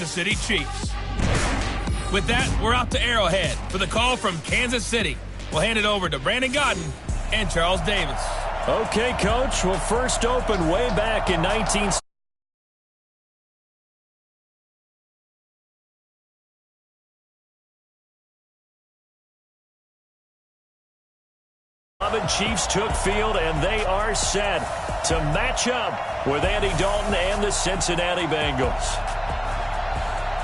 Kansas City Chiefs. With that, we're out to Arrowhead for the call from Kansas City. We'll hand it over to Brandon Godden and Charles Davis. Okay, Coach. Well, first opened way back in 19... Chiefs took field, and they are set to match up with Andy Dalton and the Cincinnati Bengals.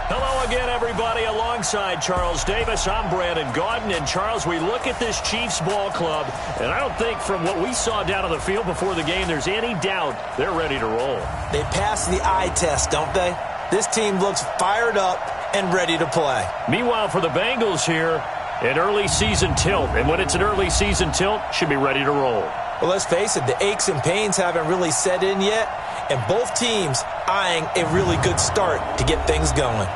Hello again, everybody. Alongside Charles Davis, I'm Brandon Gaudin. And, Charles, we look at this Chiefs ball club, and I don't think from what we saw down on the field before the game there's any doubt they're ready to roll. They passed the eye test, don't they? This team looks fired up and ready to play. Meanwhile, for the Bengals here, an early season tilt. And when it's an early season tilt, should be ready to roll. Well, let's face it, the aches and pains haven't really set in yet, and both teams eyeing a really good start to get things going.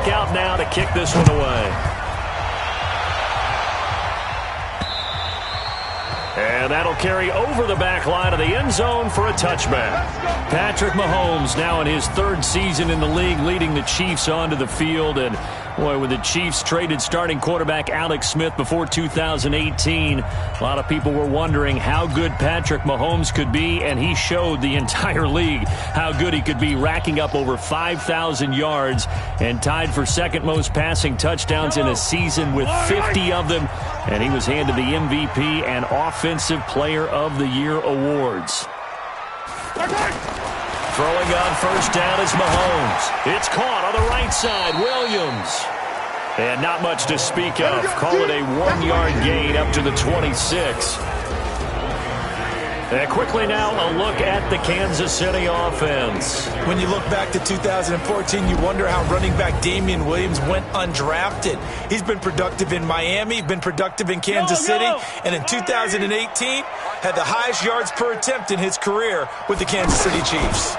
Out now to kick this one away. And that'll carry over the back line of the end zone for a touchback. Patrick Mahomes now in his third season in the league, leading the Chiefs onto the field. And, boy, when the Chiefs traded starting quarterback Alex Smith before 2018, a lot of people were wondering how good Patrick Mahomes could be, and he showed the entire league how good he could be, racking up over 5,000 yards and tied for second most passing touchdowns in a season with 50 of them. And he was handed the MVP and Offensive Player of the Year awards. Throwing on first down is Mahomes. It's caught on the right side. Williams. And not much to speak of. Call it a 1-yard gain up to the 26. And quickly now, a look at the Kansas City offense. When you look back to 2014, you wonder how running back Damian Williams went undrafted. He's been productive in Miami, been productive in Kansas City, and in 2018 had the highest yards per attempt in his career with the Kansas City Chiefs.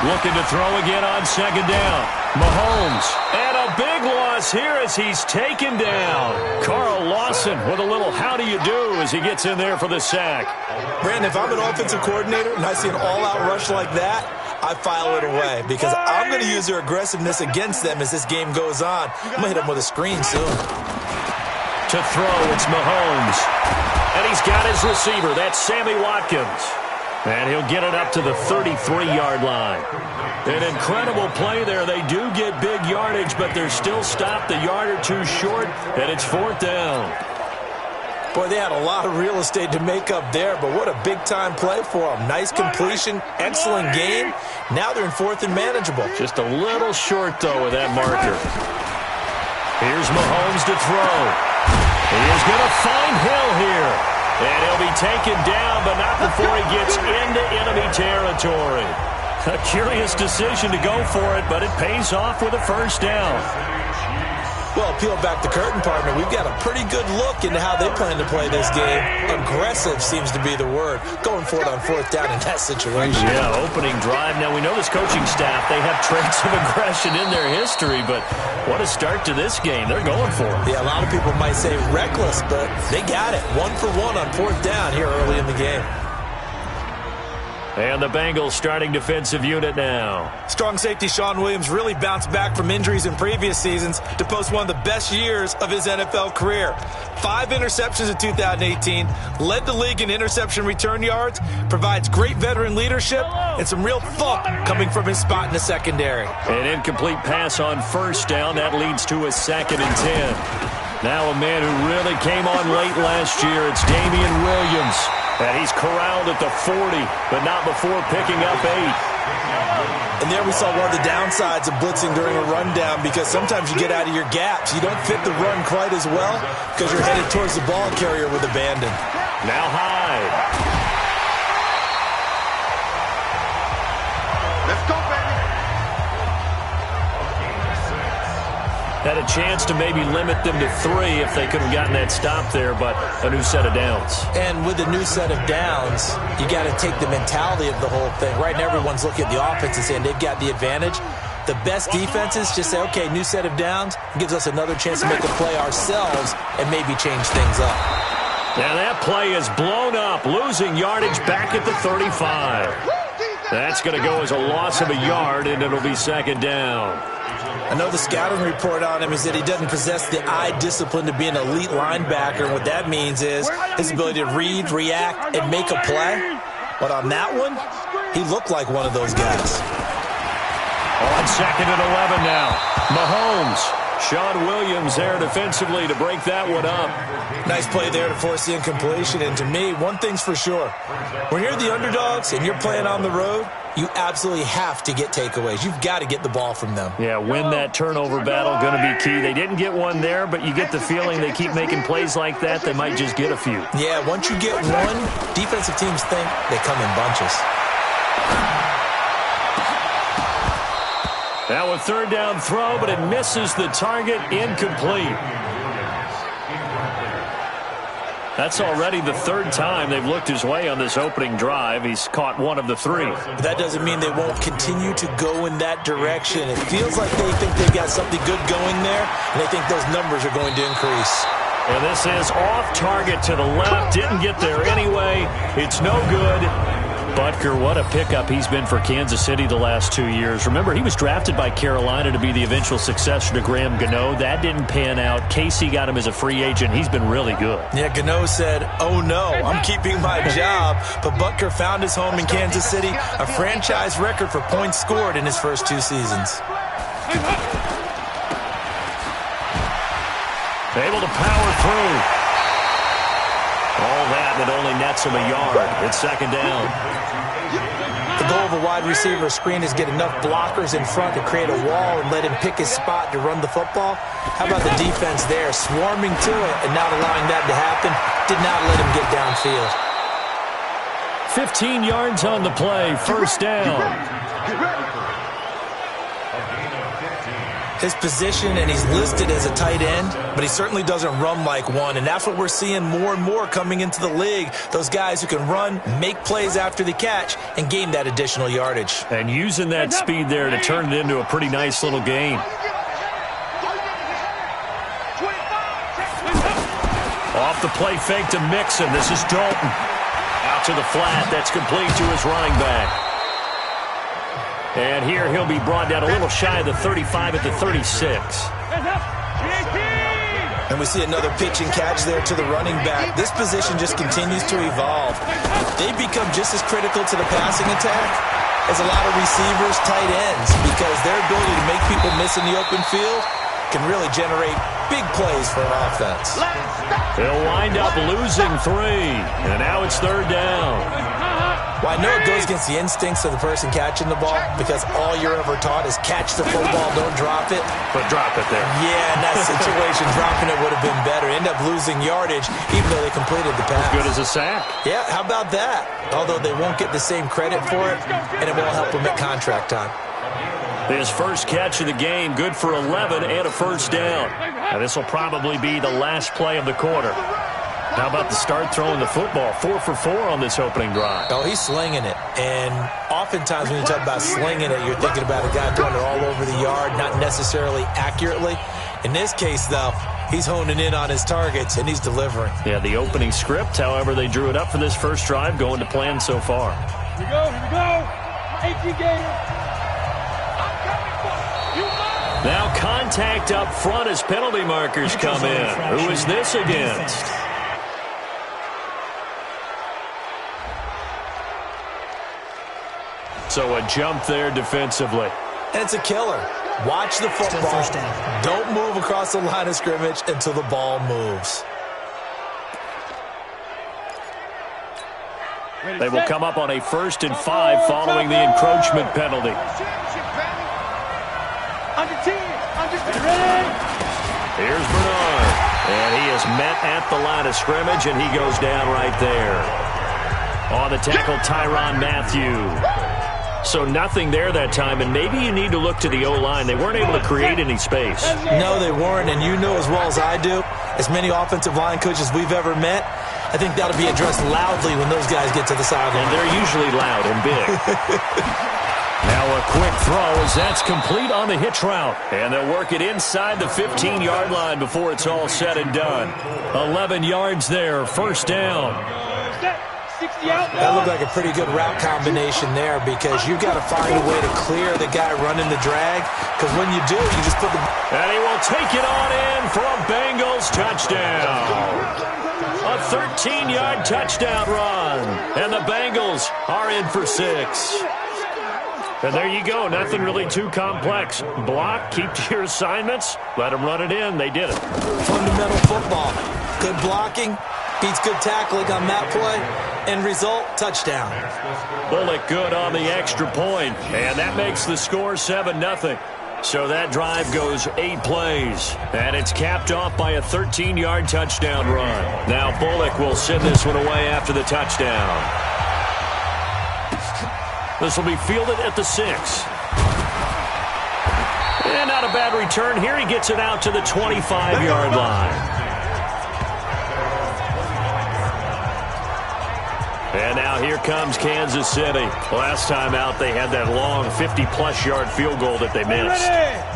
Looking to throw again on second down. Mahomes, and a big loss here as he's taken down. Carl Lawson with a little how do you do as he gets in there for the sack. Brandon, if I'm an offensive coordinator and I see an all-out rush like that, I file it away because I'm going to use their aggressiveness against them as this game goes on. I'm going to hit them with a screen soon. To throw, it's Mahomes. And he's got his receiver. That's Sammy Watkins. And he'll get it up to the 33-yard line. An incredible play there. They do get big yardage, but they're still stopped a yard or two short, and it's fourth down. Boy, they had a lot of real estate to make up there, but what a big-time play for them. Nice completion, excellent game. Now they're in fourth and manageable. Just a little short, though, with that marker. Here's Mahomes to throw. He is going to find Hill here. And he'll be taken down, but not before he gets into enemy territory. A curious decision to go for it, but it pays off with a first down. Well, peel back the curtain, partner. We've got a pretty good look into how they plan to play this game. Aggressive seems to be the word. Going for it on fourth down in that situation. Yeah, opening drive. Now, we know this coaching staff, they have traits of aggression in their history, but what a start to this game. They're going for it. Yeah, a lot of people might say reckless, but they got it. 1 for 1 on fourth down here early in the game. And the Bengals starting defensive unit now. Strong safety Shawn Williams really bounced back from injuries in previous seasons to post one of the best years of his NFL career. 5 interceptions in 2018, led the league in interception return yards, provides great veteran leadership, and some real thump coming from his spot in the secondary. An incomplete pass on first down. That leads to a 2nd and 10. Now a man who really came on late last year. It's Damian Williams. And he's corralled at the 40, but not before picking up 8. And there we saw one of the downsides of blitzing during a rundown because sometimes you get out of your gaps. You don't fit the run quite as well because you're headed towards the ball carrier with abandon. Now Hyde. Let's go, baby. Had a chance to maybe limit them to 3 if they could have gotten that stop there, but a new set of downs. And with a new set of downs, you got to take the mentality of the whole thing. Right now, everyone's looking at the offense and saying they've got the advantage. The best defenses just say, okay, new set of downs, gives us another chance to make a play ourselves and maybe change things up. Now that play is blown up, losing yardage back at the 35. That's going to go as a loss of a yard, and it'll be second down. I know the scouting report on him is that he doesn't possess the eye discipline to be an elite linebacker, and what that means is his ability to read, react, and make a play. But on that one, he looked like one of those guys. On second and 11 now. Mahomes. Sean Williams there defensively to break that one up. Nice play there to force the incompletion. And to me, one thing's for sure. When you're the underdogs and you're playing on the road, you absolutely have to get takeaways. You've got to get the ball from them. Yeah, win that turnover battle, going to be key. They didn't get one there, but you get the feeling they keep making plays like that, they might just get a few. Yeah, once you get one, defensive teams think they come in bunches. Now a third down throw, but it misses the target, incomplete. That's already the third time they've looked his way on this opening drive. He's caught one of the 3. But that doesn't mean they won't continue to go in that direction. It feels like they think they've got something good going there, and they think those numbers are going to increase. And this is off target to the left. Didn't get there anyway. It's no good. Butker, what a pickup he's been for Kansas City the last 2 years. Remember, he was drafted by Carolina to be the eventual successor to Graham Gano. That didn't pan out. Casey got him as a free agent. He's been really good. Yeah, Gano said, oh no, I'm keeping my job. But Butker found his home in Kansas City, a franchise record for points scored in his first 2 seasons. Able to power through. All that, and it only nets him a yard. It's second down. The goal of a wide receiver screen is get enough blockers in front to create a wall and let him pick his spot to run the football. How about the defense there, swarming to it and not allowing that to happen? Did not let him get downfield. 15 yards on the play, first down. His position, and he's listed as a tight end, but he certainly doesn't run like one, and that's what we're seeing more and more coming into the league. Those guys who can run, make plays after the catch, and gain that additional yardage. And using that speed there to turn it into a pretty nice little gain. Off the play fake to Mixon. This is Dalton. Out to the flat. That's complete to his running back. And here he'll be brought down a little shy of the 35 at the 36. And we see another pitch and catch there to the running back. This position just continues to evolve. They become just as critical to the passing attack as a lot of receivers, tight ends, because their ability to make people miss in the open field can really generate big plays for an offense. They'll wind up losing 3, and now it's third down. Well, I know it goes against the instincts of the person catching the ball because all you're ever taught is catch the football, don't drop it. But drop it there. Yeah, in that situation, dropping it would have been better. End up losing yardage even though they completed the pass. As good as a sack. Yeah, how about that? Although they won't get the same credit for it, and it won't help them at contract time. His first catch of the game, good for 11 and a first down. Now this will probably be the last play of the quarter. How about the start throwing the football? 4 for 4 on this opening drive. Oh, he's slinging it. And oftentimes when you talk about slinging it, you're thinking about a guy throwing it all over the yard, not necessarily accurately. In this case, though, he's honing in on his targets, and he's delivering. Yeah, the opening script, however, they drew it up for this first drive, going to plan so far. Here we go, here we go. Now contact up front as penalty markers come in. Who is this against? So a jump there defensively. And it's a killer. Watch the football. Don't move across the line of scrimmage until the ball moves. They will come up on a 1st and 5 following the encroachment penalty. Here's Bernard. And he is met at the line of scrimmage, and he goes down right there. On the tackle, Tyrann Mathieu. So nothing there that time, and maybe you need to look to the O-line. They weren't able to create any space. No, they weren't, and you know as well as I do, as many offensive line coaches we've ever met, I think that'll be addressed loudly when those guys get to the sideline. And they're usually loud and big. Now a quick throw as that's complete on the hitch route. And they'll work it inside the 15-yard line before it's all said and done. 11 yards there, first down. That looked like a pretty good route combination there because you've got to find a way to clear the guy running the drag, because when you do, you just put the... And he will take it on in for a Bengals touchdown. A 13-yard touchdown run. And the Bengals are in for 6. And there you go. Nothing really too complex. Block, keep to your assignments, let them run it in. They did it. Fundamental football. Good blocking beats good tackling on that play. End result, touchdown. Bullock good on the extra point. And that makes the score 7-0. So that drive goes 8 plays. And it's capped off by a 13-yard touchdown run. Now Bullock will send this one away after the touchdown. This will be fielded at the 6. And not a bad return here. He gets it out to the 25-yard line. And now here comes Kansas City. Last time out, they had that long 50-plus yard field goal that they missed.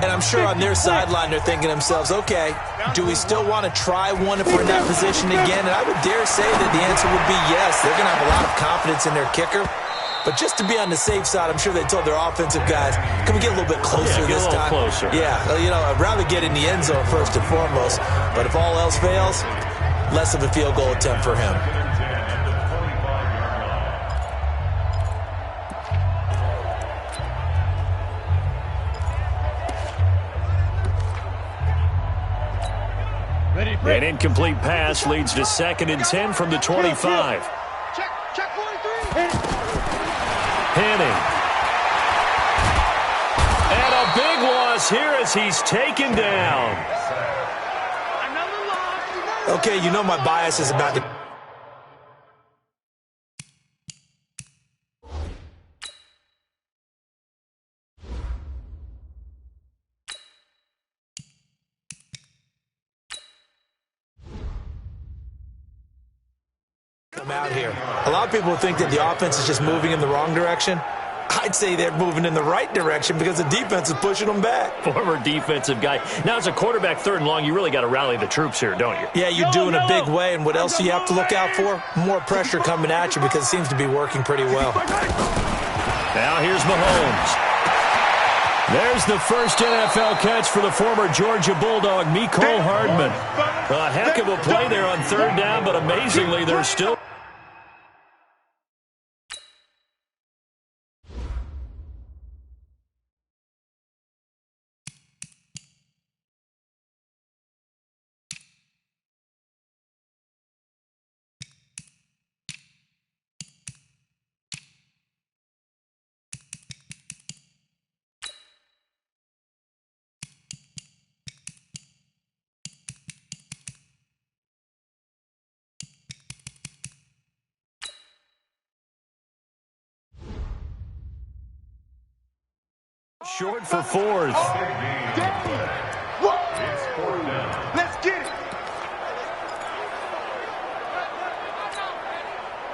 And I'm sure on their sideline, they're thinking to themselves, okay, do we still want to try one if we're in that position again? And I would dare say that the answer would be yes. They're going to have a lot of confidence in their kicker. But just to be on the safe side, I'm sure they told their offensive guys, can we get a little bit closer this time? Closer. Yeah, you know, I'd rather get in the end zone first and foremost. But if all else fails, less of a field goal attempt for him. An incomplete pass leads to 2nd and 10 from the 25. Check 43. Henning. And a big loss here as he's taken down. Okay, you know my bias is about to... come out here. A lot of people think that the offense is just moving in the wrong direction. I'd say they're moving in the right direction because the defense is pushing them back. Former defensive guy. Now, as a quarterback 3rd and long, you really got to rally the troops here, don't you? Yeah, you do in a big way. And what else do you have to look out for? More pressure coming at you because it seems to be working pretty well. Now here's Mahomes. There's the first NFL catch for the former Georgia Bulldog, Mecole Hardman. A heck of a play there on 3rd down, but amazingly, they're still... short for 4th. Let's get it.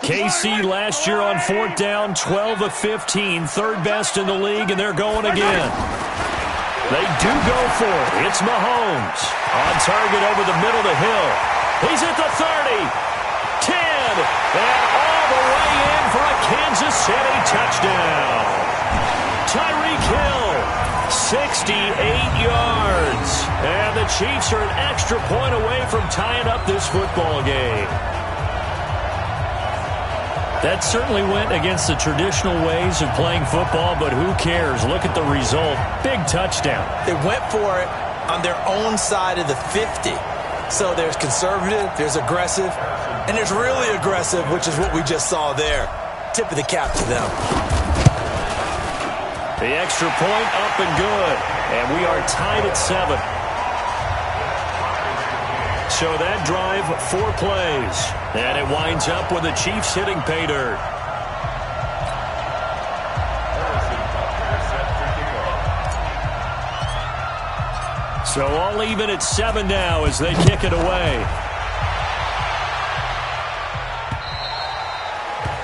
KC last year on 4th down, 12 of 15, 3rd best in the league, and they're going again. They do go for it. It's Mahomes on target over the middle of the hill. He's at the 30, 10, and all the way in for a Kansas City touchdown. Tyreek Hill, 68 yards. And the Chiefs are an extra point away from tying up this football game. That certainly went against the traditional ways of playing football, but who cares? Look at the result. Big touchdown. They went for it on their own side of the 50. So there's conservative, there's aggressive, and there's really aggressive, which is what we just saw there. Tip of the cap to them. The extra point up and good. And we are tied at 7. So that drive, 4 plays. And it winds up with the Chiefs hitting pay dirt. So all even at 7 now as they kick it away.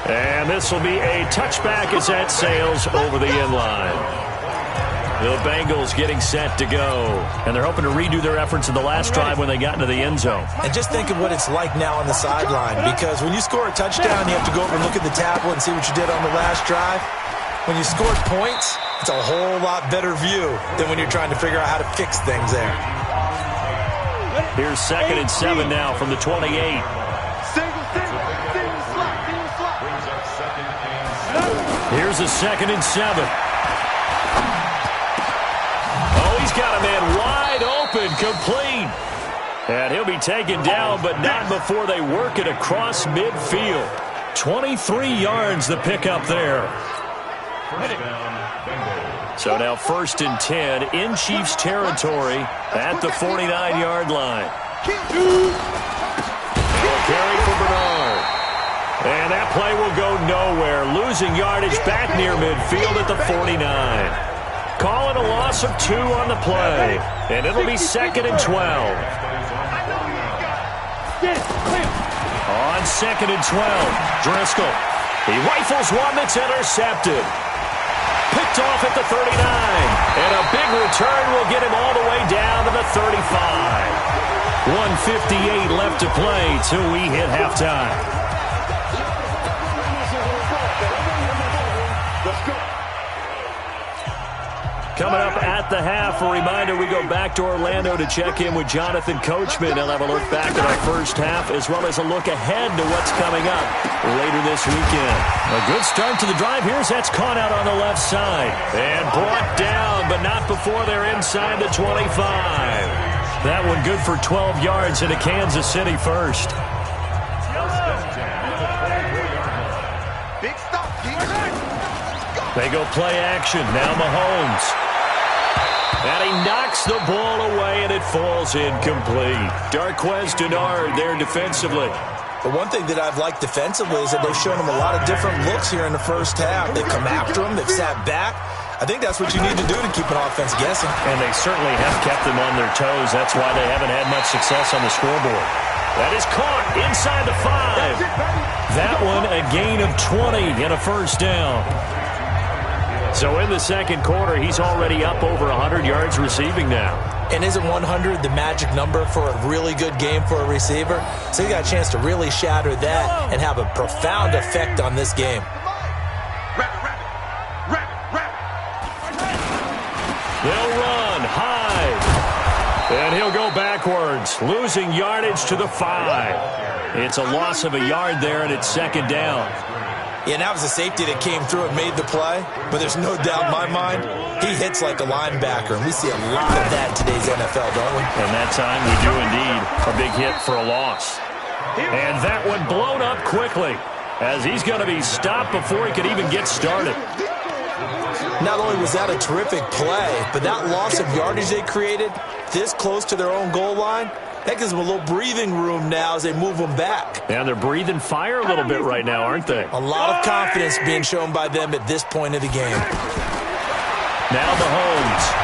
And this will be a touchback as that sails over the end line. The Bengals getting set to go. And they're hoping to redo their efforts in the last drive when they got into the end zone. And just think of what it's like now on the sideline, because when you score a touchdown, you have to go over and look at the tablet and see what you did on the last drive. When you scored points, it's a whole lot better view than when you're trying to figure out how to fix things there. Here's 2nd and 7 now from the 28. Here's a 2nd and 7. Oh, he's got a man wide open, complete. And he'll be taken down, but not before they work it across midfield. 23 yards the pickup there. So now 1st and 10 in Chiefs territory at the 49-yard line. Carry for Bernard. And that play will go nowhere. Losing yardage back near midfield at the 49. Calling a loss of 2 on the play. And it'll be 2nd and 12. On 2nd and 12, Driscoll. He rifles one that's intercepted. Picked off at the 39. And a big return will get him all the way down to the 35. 1:58 left to play till we hit halftime. Coming up at the half, a reminder, we go back to Orlando to check in with Jonathan Coachman. He'll have a look back at our first half as well as a look ahead to what's coming up later this weekend. A good start to the drive here as that's caught out on the left side. And brought down, but not before they're inside the 25. That one good for 12 yards into Kansas City first. They go play action. Now Mahomes. And he knocks the ball away, and it falls incomplete. Darqueze Dennard there defensively. The one thing that I've liked defensively is that they've shown him a lot of different looks here in the first half. They've come after him. They've sat back. I think that's what you need to do to keep an offense guessing. And they certainly have kept them on their toes. That's why they haven't had much success on the scoreboard. That is caught inside the 5. That one a gain of 20 and a first down. So in the second quarter, he's already up over 100 yards receiving now. And isn't 100 the magic number for a really good game for a receiver? So he got a chance to really shatter that and have a profound effect on this game. They'll run high. And he'll go backwards, losing yardage to the 5. It's a loss of a yard there, and it's 2nd down. Yeah, that was a safety that came through and made the play. But there's no doubt in my mind, he hits like a linebacker. And we see a lot of that in today's NFL, don't we? And that time we do indeed. A big hit for a loss. And that one blown up quickly as he's going to be stopped before he could even get started. Not only was that a terrific play, but that loss of yardage they created this close to their own goal line, that gives them a little breathing room now as they move them back. Yeah, they're breathing fire a little bit right now, aren't they? A lot of confidence being shown by them at this point of the game. Now Mahomes.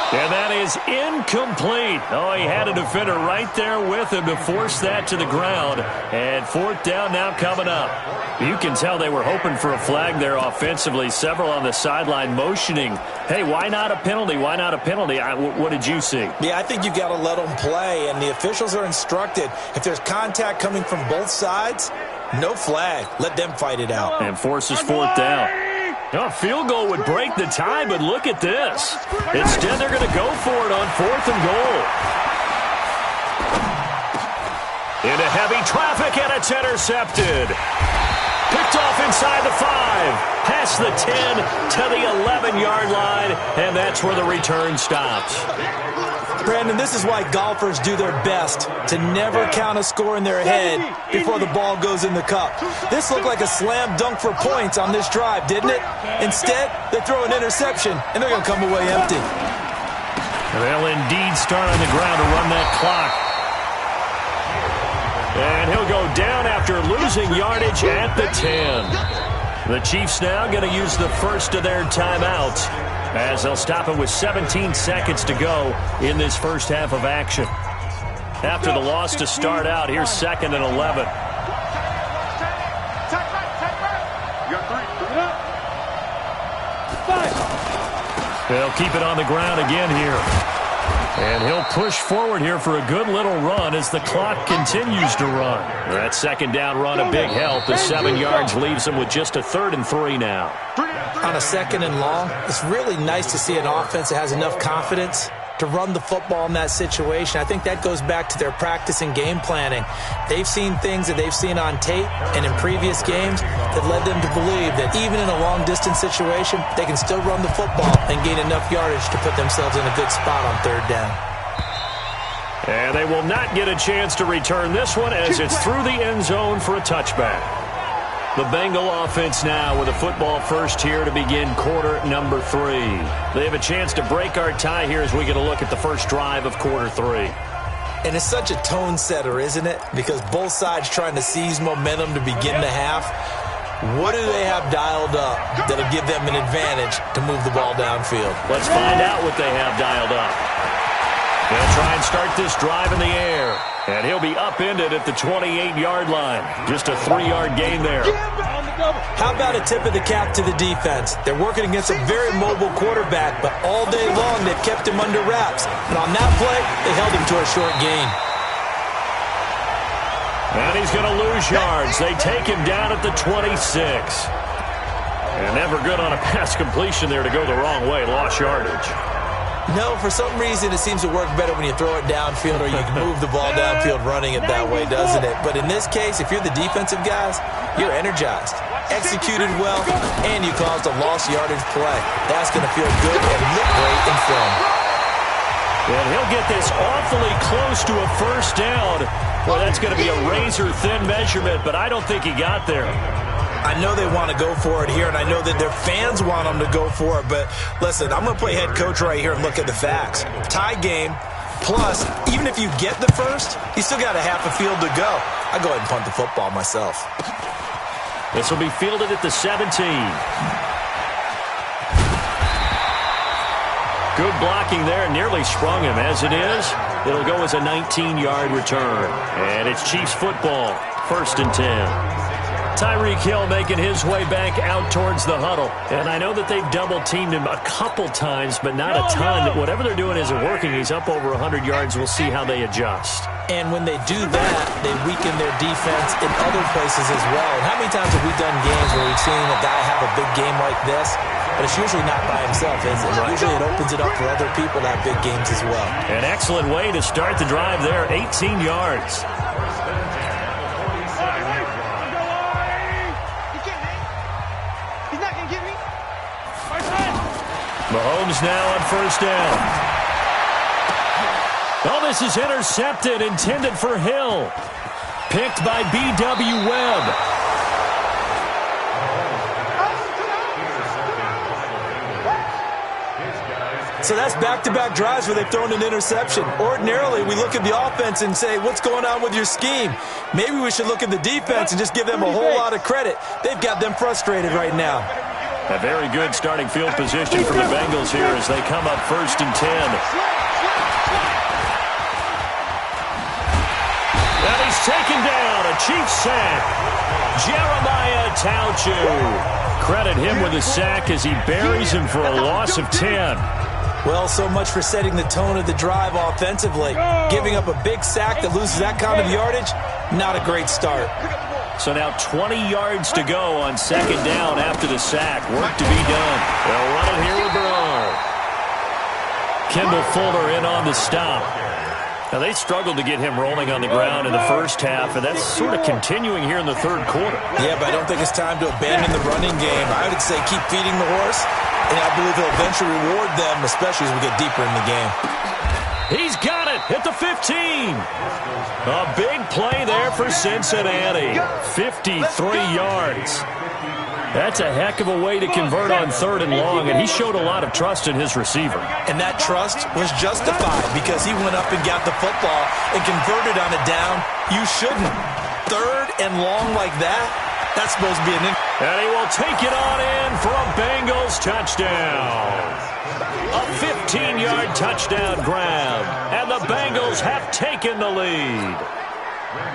And that is incomplete. Oh, he had a defender right there with him to force that to the ground. And 4th down now coming up. You can tell they were hoping for a flag there offensively. Several on the sideline motioning, hey, why not a penalty? Why not a penalty? What did you see? Yeah, I think you got to let them play. And the officials are instructed, if there's contact coming from both sides, no flag. Let them fight it out. And forces 4th down. A field goal would break the tie, but look at this. Instead, they're going to go for it on 4th and goal. Into heavy traffic, and it's intercepted. Picked off inside the 5. Past the 10 to the 11-yard line, and that's where the return stops. Brandon, this is why golfers do their best to never count a score in their head before the ball goes in the cup. This looked like a slam dunk for points on this drive, didn't it? Instead, they throw an interception, and they're going to come away empty. They'll indeed start on the ground to run that clock. And he'll go down after losing yardage at the 10. The Chiefs now going to use the first of their timeouts as they'll stop it with 17 seconds to go in this first half of action. After the loss to start out, here's 2nd and 11. They'll keep it on the ground again here. And he'll push forward here for a good little run as the clock continues to run. That 2nd down run, a big help. The 7 yards leaves him with just a 3rd and 3 now. On a 2nd and long, it's really nice to see an offense that has enough confidence to run the football in that situation. I think that goes back to their practice and game planning. They've seen things that they've seen on tape and in previous games that led them to believe that even in a long-distance situation, they can still run the football and gain enough yardage to put themselves in a good spot on 3rd down. And they will not get a chance to return this one as it's through the end zone for a touchback. The Bengal offense now with a football first here to begin quarter number 3. They have a chance to break our tie here as we get a look at the first drive of quarter 3. And it's such a tone setter, isn't it? Because both sides trying to seize momentum to begin the half. What do they have dialed up that'll give them an advantage to move the ball downfield? Let's find out what they have dialed up. They'll try and start this drive in the air. And he'll be upended at the 28-yard line. Just a 3-yard gain there. How about a tip of the cap to the defense? They're working against a very mobile quarterback, but all day long they've kept him under wraps. And on that play, they held him to a short gain. And he's going to lose yards. They take him down at the 26. And never good on a pass completion there to go the wrong way. Lost yardage. No, for some reason it seems to work better when you throw it downfield or you can move the ball downfield running it that way, doesn't it? But in this case, if you're the defensive guys, you're energized, executed well, and you caused a lost yardage play. That's going to feel good and look great in film. And he'll get this awfully close to a first down. Well, that's going to be a razor-thin measurement, but I don't think he got there. I know they want to go for it here, and I know that their fans want them to go for it. But listen, I'm going to play head coach right here and look at the facts. Tie game, plus, even if you get the first, you still got a half a field to go. I go ahead and punt the football myself. This will be fielded at the 17. Good blocking there, nearly sprung him. As it is, it'll go as a 19-yard return. And it's Chiefs football, 1st and 10. Tyreek Hill making his way back out towards the huddle. And I know that they've double-teamed him a couple times, but not a ton. Whatever they're doing isn't working. He's up over 100 yards. We'll see how they adjust. And when they do that, they weaken their defense in other places as well. And how many times have we done games where we've seen a guy have a big game like this? But it's usually not by himself, is it? Usually it opens it up for other people to have big games as well. An excellent way to start the drive there, 18 yards. Mahomes now on first down. Oh, this is intercepted, intended for Hill. Picked by B.W. Webb. So that's back-to-back drives where they've thrown an interception. Ordinarily, we look at the offense and say, what's going on with your scheme? Maybe we should look at the defense and just give them a whole lot of credit. They've got them frustrated right now. A very good starting field position for the Bengals here as they come up 1st and 10. And he's taken down, a Chiefs sack. Jeremiah Tauchu. Credit him with a sack as he buries him for a loss of 10. Well, so much for setting the tone of the drive offensively. Giving up a big sack that loses that kind of yardage, not a great start. So now 20 yards to go on 2nd down after the sack. Work to be done. They'll run it here with Bernard. Kendall Fuller in on the stop. Now, they struggled to get him rolling on the ground in the first half, and that's sort of continuing here in the 3rd quarter. Yeah, but I don't think it's time to abandon the running game. I would say keep feeding the horse, and I believe he'll eventually reward them, especially as we get deeper in the game. He's got it at the 15. A big play there for Cincinnati. 53 yards. That's a heck of a way to convert on 3rd and long, and he showed a lot of trust in his receiver. And that trust was justified because he went up and got the football and converted on a down. You shouldn't. 3rd and long like that, that's supposed to be an... And he will take it on in for a Bengal Bengals touchdown. A 15-yard touchdown grab, and the Bengals have taken the lead.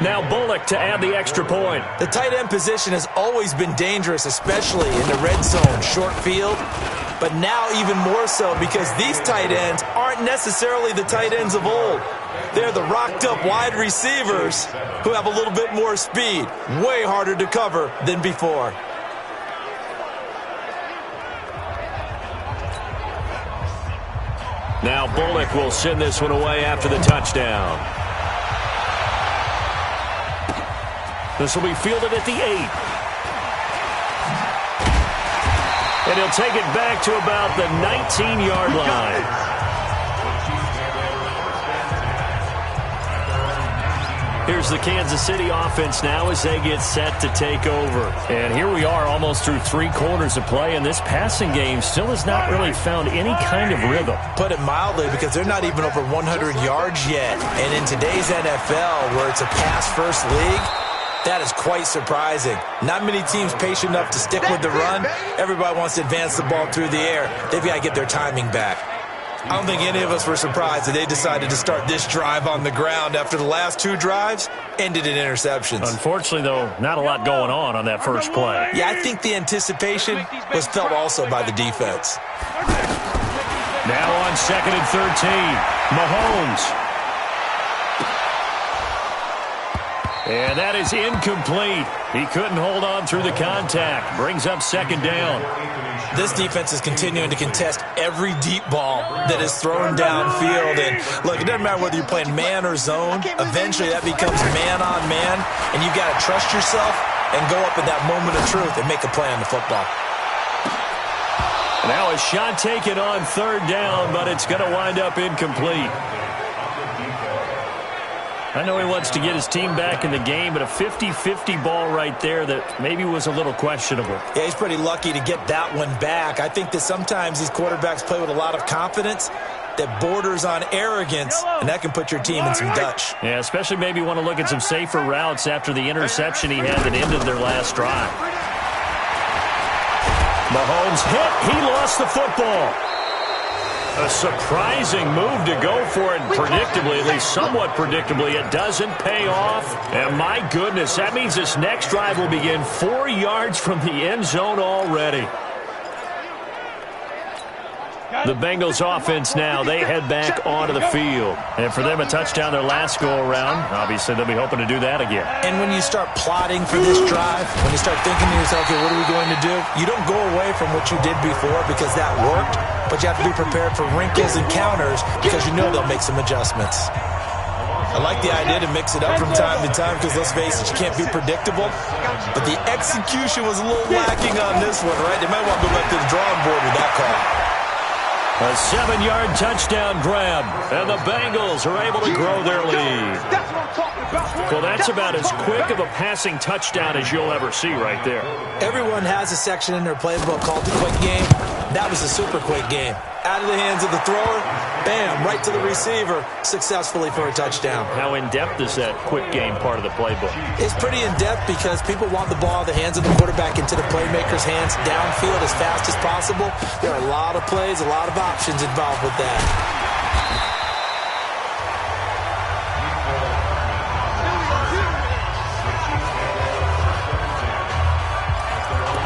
Now Bullock to add the extra point. The tight end position has always been dangerous, especially in the red zone, short field. But now even more so because these tight ends aren't necessarily the tight ends of old. They're the rocked-up wide receivers who have a little bit more speed. Way harder to cover than before. Now Bullock will send this one away after the touchdown. This will be fielded at the 8. And he'll take it back to about the 19-yard line. Here's the Kansas City offense now as they get set to take over. And here we are almost through 3 quarters of play, and this passing game still has not really found any kind of rhythm. Put it mildly, because they're not even over 100 yards yet. And in today's NFL, where it's a pass-first league, that is quite surprising. Not many teams patient enough to stick with the run. Everybody wants to advance the ball through the air. They've got to get their timing back. I don't think any of us were surprised that they decided to start this drive on the ground after the last 2 drives ended in interceptions. Unfortunately, though, not a lot going on that first play. Yeah, I think the anticipation was felt also by the defense. Now on 2nd and 13, Mahomes. And that is incomplete. He couldn't hold on through the contact. Brings up 2nd down. This defense is continuing to contest every deep ball that is thrown downfield. And look, it doesn't matter whether you're playing man or zone. Eventually that becomes man on man. And you've got to trust yourself and go up at that moment of truth and make a play on the football. Now a shot taken on 3rd down, but it's going to wind up incomplete. I know he wants to get his team back in the game, but a 50-50 ball right there that maybe was a little questionable. Yeah, he's pretty lucky to get that one back. I think that sometimes these quarterbacks play with a lot of confidence that borders on arrogance, and that can put your team in some Dutch. Yeah, especially maybe want to look at some safer routes after the interception he had that ended their last drive. Mahomes hit. He lost the football. A surprising move to go for it, predictably, at least somewhat predictably. It doesn't pay off. And my goodness, that means this next drive will begin 4 yards from the end zone already. The Bengals offense now, they head back onto the field. And for them, a touchdown their last go-around. Obviously, they'll be hoping to do that again. And when you start plotting for this drive, when you start thinking to yourself, okay, what are we going to do? You don't go away from what you did before because that worked, but you have to be prepared for wrinkles and counters because you know they'll make some adjustments. I like the idea to mix it up from time to time because, let's face it, you can't be predictable. But the execution was a little lacking on this one, right? They might want to go back to the drawing board with that call. A 7-yard touchdown grab, and the Bengals are able to grow their lead. Well, that's about as quick of a passing touchdown as you'll ever see right there. Everyone has a section in their playbook called the quick game. That was a super quick game. Out of the hands of the thrower, bam, right to the receiver, successfully for a touchdown. How in-depth is that quick game part of the playbook? It's pretty in-depth because people want the ball out of the hands of the quarterback into the playmaker's hands downfield as fast as possible. There are a lot of plays, a lot of options involved with that.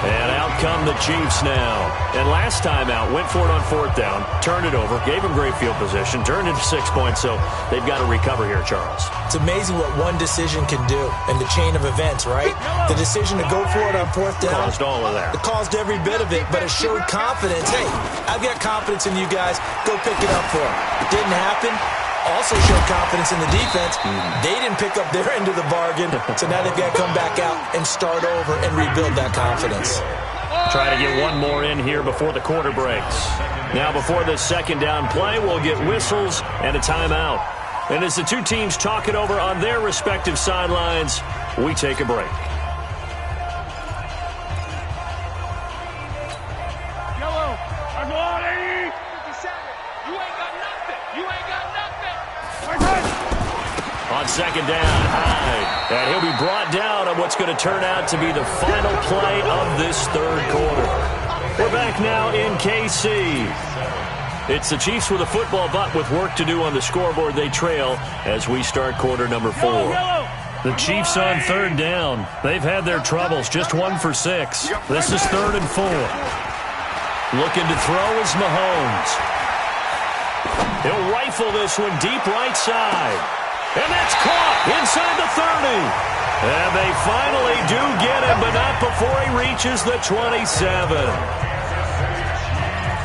And out come the Chiefs now. And last time out, went for it on 4th down, turned it over, gave them great field position, turned it to 6 points, so they've got to recover here, Charles. It's amazing what one decision can do in the chain of events, right? The decision to go for it on 4th down. Caused all of that. It caused every bit of it, but it showed confidence. Hey, I've got confidence in you guys. Go pick it up for them. It didn't happen. Also showed confidence in the defense. They didn't pick up their end of the bargain, so now they've got to come back out and start over and rebuild that confidence. Try to get one more in here before the quarter breaks. Now before this 2nd down play, we'll get whistles and a timeout. And as the two teams talk it over on their respective sidelines, we take a break. On 2nd down, Hyde. And he'll be brought down on what's going to turn out to be the final play of this 3rd quarter. We're back now in KC. It's the Chiefs with a football, but with work to do on the scoreboard. They trail as we start quarter number 4. The Chiefs on third down. They've had their troubles, just 1 for 6. This is 3rd and 4. Looking to throw is Mahomes. He'll rifle this one deep right side. And that's caught inside the 30. And they finally do get him, but not before he reaches the 27.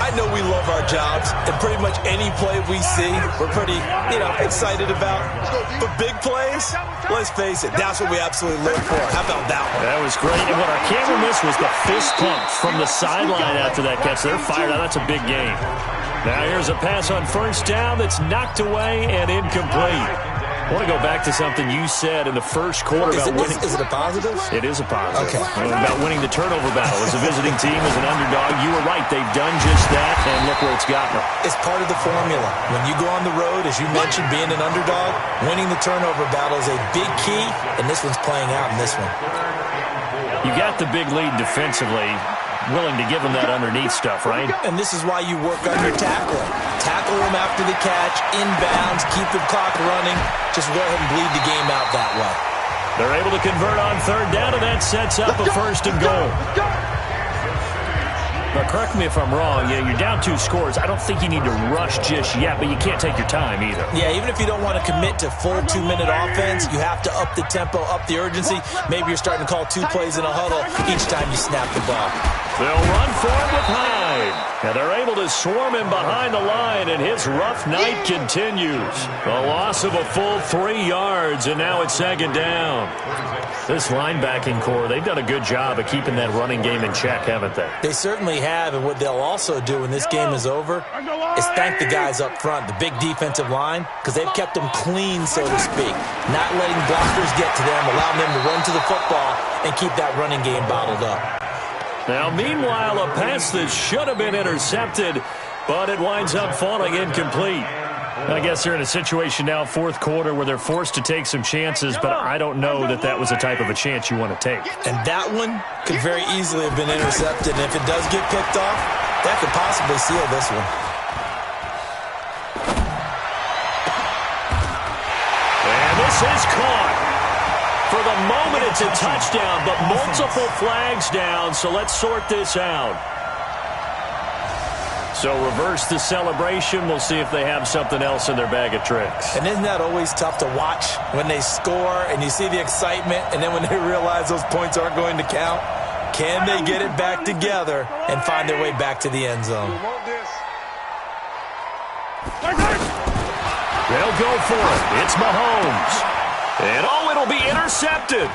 I know we love our jobs, and pretty much any play we see, we're pretty, excited about. But big plays, let's face it, that's what we absolutely live for. How about that one? That was great. And what our camera missed was the fist pump from the sideline after that catch. They're fired out. That's a big game. Now here's a pass on first down that's knocked away and incomplete. I want to go back to something you said in the first quarter about winning. Is it a positive? It is a positive. Okay. About winning the turnover battle. As a visiting team, as an underdog, you were right. They've done just that, and look where it's gotten them. It's part of the formula. When you go on the road, as you mentioned, being an underdog, winning the turnover battle is a big key, and this one's playing out in this one. You got the big lead defensively. Willing to give them that underneath stuff, right? And this is why you work on your tackling. Tackle them after the catch, inbounds, keep the clock running. Just go ahead and bleed the game out that way. They're able to convert on third down, and that sets up a 1st and goal. But correct me if I'm wrong, you're down 2 scores. I don't think you need to rush just yet, but you can't take your time either. Yeah, even if you don't want to commit to full 2-minute offense, you have to up the tempo, up the urgency. Maybe you're starting to call 2 plays in a huddle each time you snap the ball. They'll run for it with Hyde. And they're able to swarm him behind the line, and his rough night continues. A loss of a full 3 yards, and now it's 2nd down. This linebacking core, they've done a good job of keeping that running game in check, haven't they? They certainly have, and what they'll also do when this game is over is thank the guys up front, the big defensive line, because they've kept them clean, so to speak. Not letting blockers get to them, allowing them to run to the football and keep that running game bottled up. Now, meanwhile, a pass that should have been intercepted, but it winds up falling incomplete. I guess they're in a situation now, 4th quarter, where they're forced to take some chances, but I don't know that that was the type of a chance you want to take. And that one could very easily have been intercepted, and if it does get picked off, that could possibly seal this one. And this is caught. For the moment, it's a touchdown, but multiple flags down, so let's sort this out. So reverse the celebration. We'll see if they have something else in their bag of tricks. And isn't that always tough to watch when they score and you see the excitement, and then when they realize those points aren't going to count? Can they get it back together and find their way back to the end zone? They'll go for it. It's Mahomes. And, it'll be intercepted.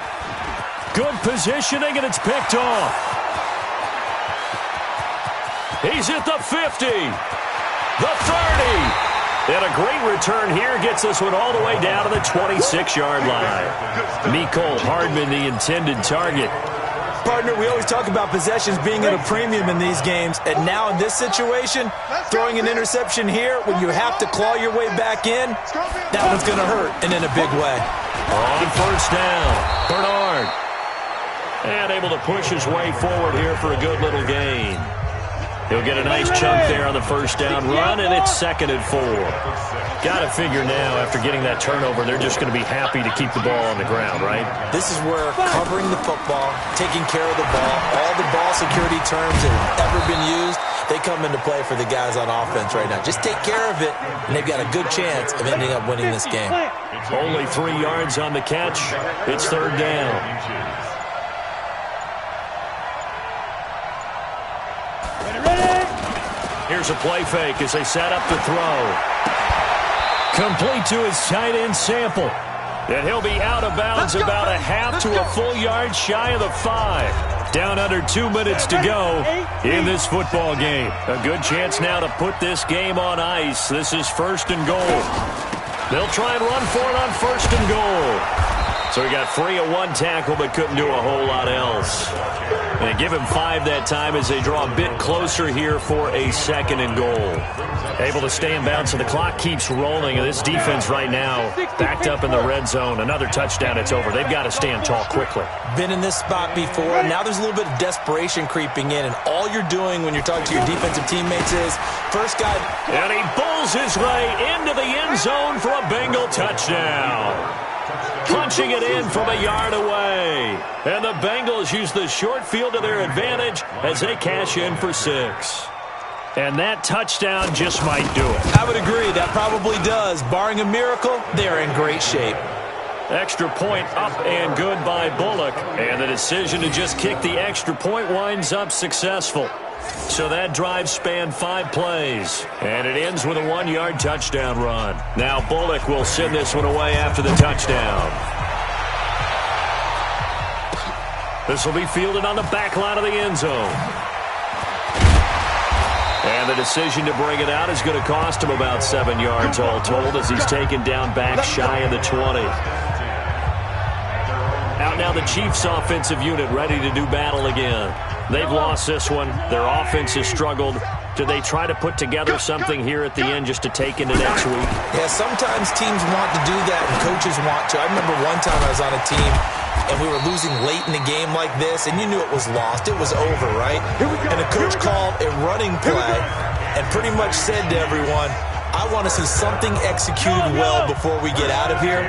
Good positioning, and it's picked off. He's at the 50. The 30. And a great return here gets this one all the way down to the 26-yard line. Mecole Hardman, the intended target. Partner, we always talk about possessions being at a premium in these games, and now in this situation, throwing an interception here when you have to claw your way back in, that one's going to hurt, and in a big way. On first down, Bernard. And able to push his way forward here for a good little gain. He'll get a nice chunk there on the first down run, and it's 2nd and 4. Got to figure now, after getting that turnover, they're just going to be happy to keep the ball on the ground, right? This is where covering the football, taking care of the ball, all the ball security terms that have ever been used, they come into play for the guys on offense right now. Just take care of it, and they've got a good chance of ending up winning this game. Only 3 yards on the catch. It's 3rd down. Here's a play fake as they set up to throw. Complete to his tight end Sample. And he'll be out of bounds about a half to a full yard shy of the 5. Down under 2 minutes to go in this football game. A good chance now to put this game on ice. This is 1st and goal. They'll try and run for it on 1st and goal. So he got free of one tackle but couldn't do a whole lot else. And they give him 5 that time as they draw a bit closer here for a 2nd and goal. Able to stay in bounds, so the clock keeps rolling. And this defense right now backed up in the red zone. Another touchdown, it's over. They've got to stand tall quickly. Been in this spot before. Now there's a little bit of desperation creeping in. And all you're doing when you're talking to your defensive teammates is first guy. And he bulls his way into the end zone for a Bengal touchdown. Punching it in from a yard away. And the Bengals use the short field to their advantage as they cash in for 6. And that touchdown just might do it. I would agree. That probably does. Barring a miracle, they're in great shape. Extra point up and good by Bullock. And the decision to just kick the extra point winds up successful. So that drive spanned 5 plays. And it ends with a 1-yard touchdown run. Now Bullock will send this one away after the touchdown. This will be fielded on the back line of the end zone. And the decision to bring it out is going to cost him about 7 yards all told as he's taken down back shy of the 20. Out now the Chiefs offensive unit ready to do battle again. They've lost this one. Their offense has struggled. Do they try to put together something here at the end just to take into next week? Yeah, sometimes teams want to do that and coaches want to. I remember one time I was on a team and we were losing late in a game like this, and you knew it was lost. It was over, right? And the coach called a running play and pretty much said to everyone, I want to see something executed well before we get out of here.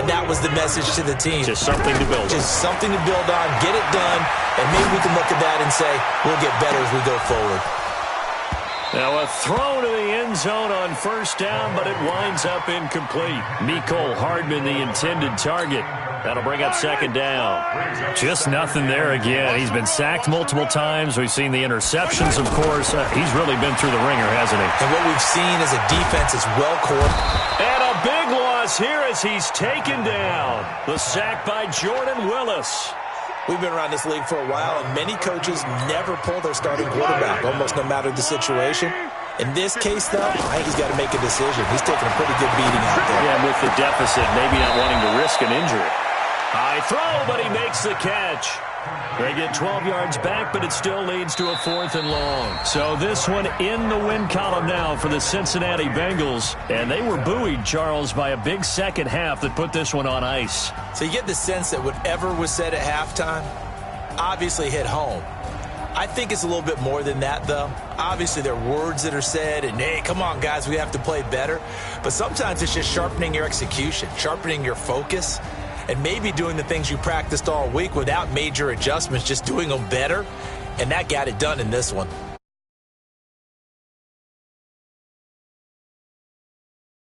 And that was the message to the team. Just something to build on. Just something to build on, get it done, and maybe we can look at that and say, we'll get better as we go forward. Now a throw to the end zone on first down, but it winds up incomplete. Mecole Hardman, the intended target. That'll bring up 2nd down. Just nothing there again. He's been sacked multiple times. We've seen the interceptions, of course. He's really been through the ringer, hasn't he? And what we've seen is a defense is well coordinated. And a big loss here as he's taken down. The sack by Jordan Willis. We've been around this league for a while, and many coaches never pull their starting quarterback, almost no matter the situation. In this case, though, I think he's got to make a decision. He's taking a pretty good beating out there. Yeah, with the deficit, maybe not wanting to risk an injury. High throw, but he makes the catch. They get 12 yards back, but it still leads to a 4th and long. So this one in the win column now for the Cincinnati Bengals. And they were buoyed, Charles, by a big second half that put this one on ice. So you get the sense that whatever was said at halftime obviously hit home. I think it's a little bit more than that, though. Obviously, there are words that are said, and, hey, come on, guys, we have to play better. But sometimes it's just sharpening your execution, sharpening your focus, and maybe doing the things you practiced all week without major adjustments, just doing them better. And that got it done in this one.